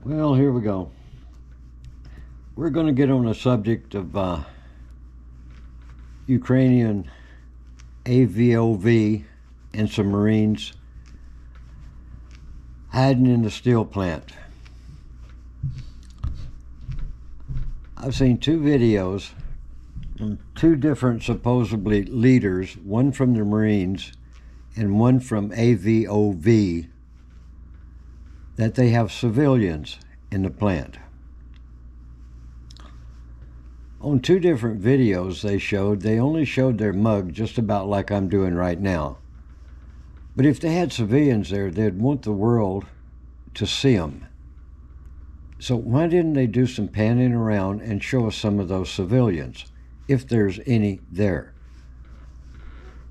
Well, here we go. We're going to get on the subject of Ukrainian AVOV and some Marines hiding in the steel plant. I've seen two videos from two different supposedly leaders, one from the Marines and one from AVOV, that they have civilians in the plant. On two different videos they only showed their mug just about like I'm doing right now. But if they had civilians there, they'd want the world to see them. So why didn't they do some panning around and show us some of those civilians, if there's any there?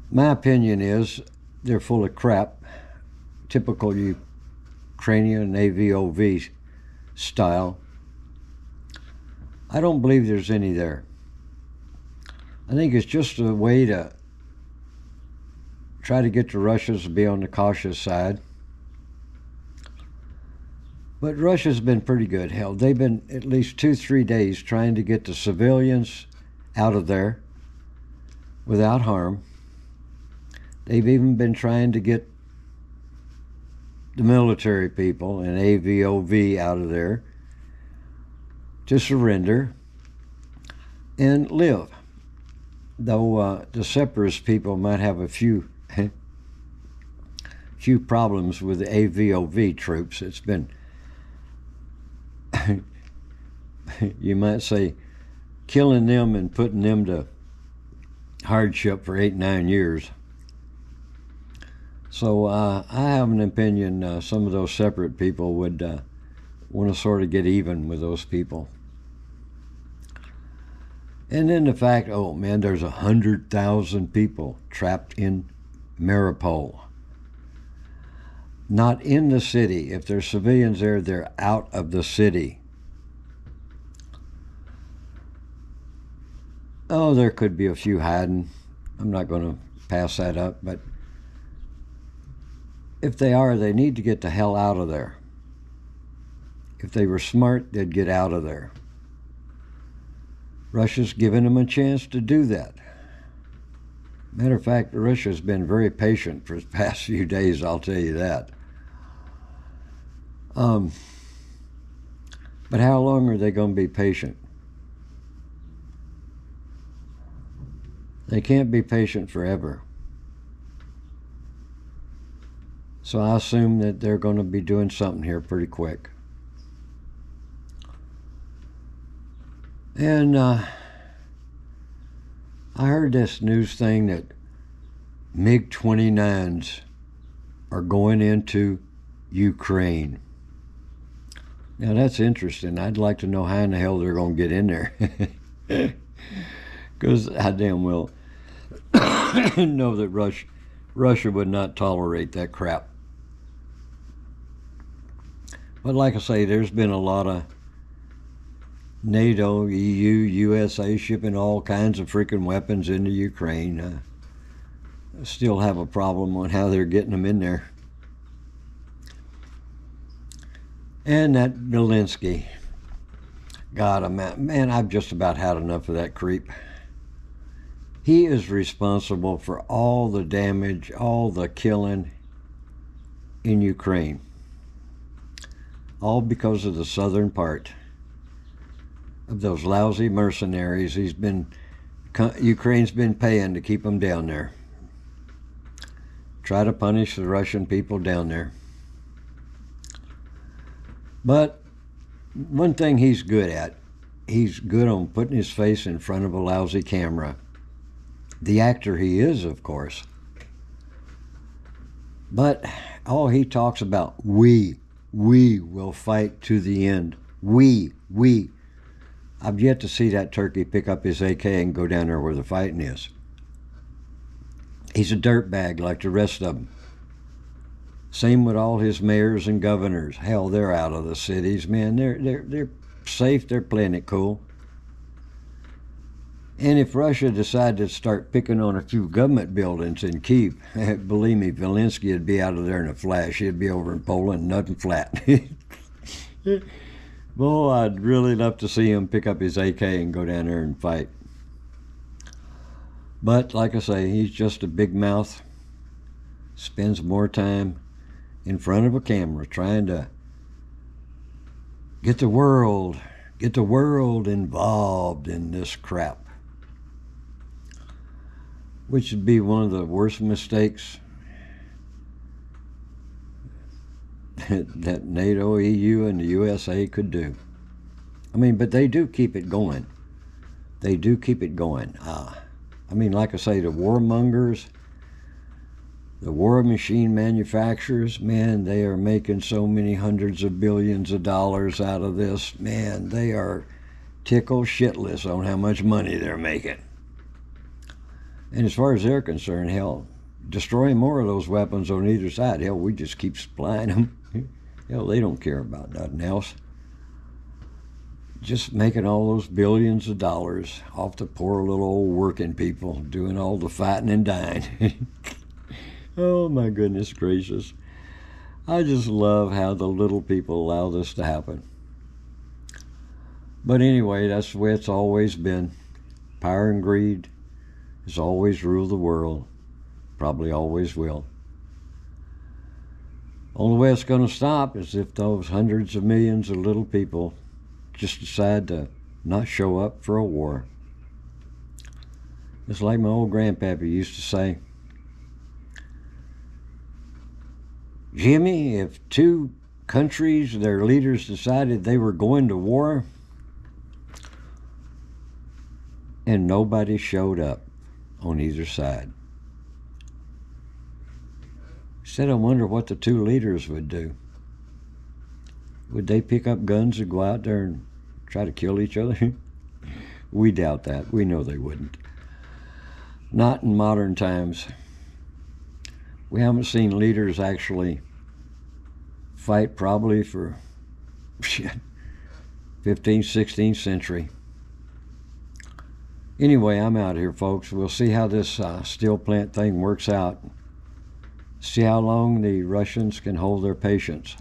My opinion is they're full of crap, typical Ukrainian AVOV style. I don't believe there's any there. I think it's just a way to try to get the Russians to be on the cautious side. But Russia's been pretty good. Hell, they've been at least 2-3 days trying to get the civilians out of there without harm. They've even been trying to get the military people and AVOV out of there to surrender and live. Though the separatist people might have a few problems with the AVOV troops. It's been, you might say, killing them and putting them to hardship for 8-9 years. So I have an opinion some of those separate people would want to sort of get even with those people. And then the fact, oh man, there's 100,000 people trapped in Mariupol. Not in the city. If there's civilians there, they're out of the city. Oh, there could be a few hiding. I'm not going to pass that up, but if they are, they need to get the hell out of there. If they were smart, they'd get out of there. Russia's given them a chance to do that. Matter of fact, Russia's been very patient for the past few days, I'll tell you that. But how long are they going to be patient? They can't be patient forever. So I assume that they're going to be doing something here pretty quick. And I heard this news thing that MiG-29s are going into Ukraine. Now that's interesting. I'd like to know how in the hell they're going to get in there. Because I damn well know that Russia would not tolerate that crap. But like I say, there's been a lot of NATO, EU, USA shipping all kinds of freaking weapons into Ukraine. I still have a problem on how they're getting them in there. And that Zelensky. God, man, I've just about had enough of that creep. He is responsible for all the damage, all the killing in Ukraine. All because of the southern part of those lousy mercenaries Ukraine's been paying to keep them down there. Try to punish the Russian people down there. But one thing he's good at, he's good on putting his face in front of a lousy camera. The actor he is, of course. But all he talks about, we will fight to the end. We. I've yet to see that turkey pick up his AK and go down there where the fighting is. He's a dirtbag like the rest of them. Same with all his mayors and governors. Hell, they're out of the cities, man. They're safe. They're playing it cool. And if Russia decided to start picking on a few government buildings in Kyiv, believe me, Zelensky would be out of there in a flash. He'd be over in Poland, nothing flat. Boy, I'd really love to see him pick up his AK and go down there and fight. But like I say, he's just a big mouth. Spends more time in front of a camera trying to get the world involved in this crap. Which would be one of the worst mistakes that NATO, EU, and the USA could do. I mean, but they do keep it going. They do keep it going. I mean, like I say, the warmongers, the war machine manufacturers, man, they are making so many hundreds of billions of dollars out of this. Man, they are tickled shitless on how much money they're making. And as far as they're concerned, hell, destroying more of those weapons on either side, hell, we just keep supplying them. Hell, they don't care about nothing else. Just making all those billions of dollars off the poor little old working people doing all the fighting and dying. Oh my goodness gracious. I just love how the little people allow this to happen. But anyway, that's the way it's always been. Power and greed has always ruled the world. Probably always will. Only way it's going to stop is if those hundreds of millions of little people just decide to not show up for a war. It's like my old grandpappy used to say, Jimmy, if two countries, their leaders decided they were going to war and nobody showed up on either side, he said, I wonder what the two leaders would do. Would they pick up guns and go out there and try to kill each other? We doubt that. We know they wouldn't. Not in modern times. We haven't seen leaders actually fight probably for 15th, 16th century. Anyway, I'm out here, folks. We'll see how this steel plant thing works out. See how long the Russians can hold their patience.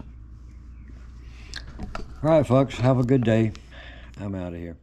All right, folks, have a good day. I'm out of here.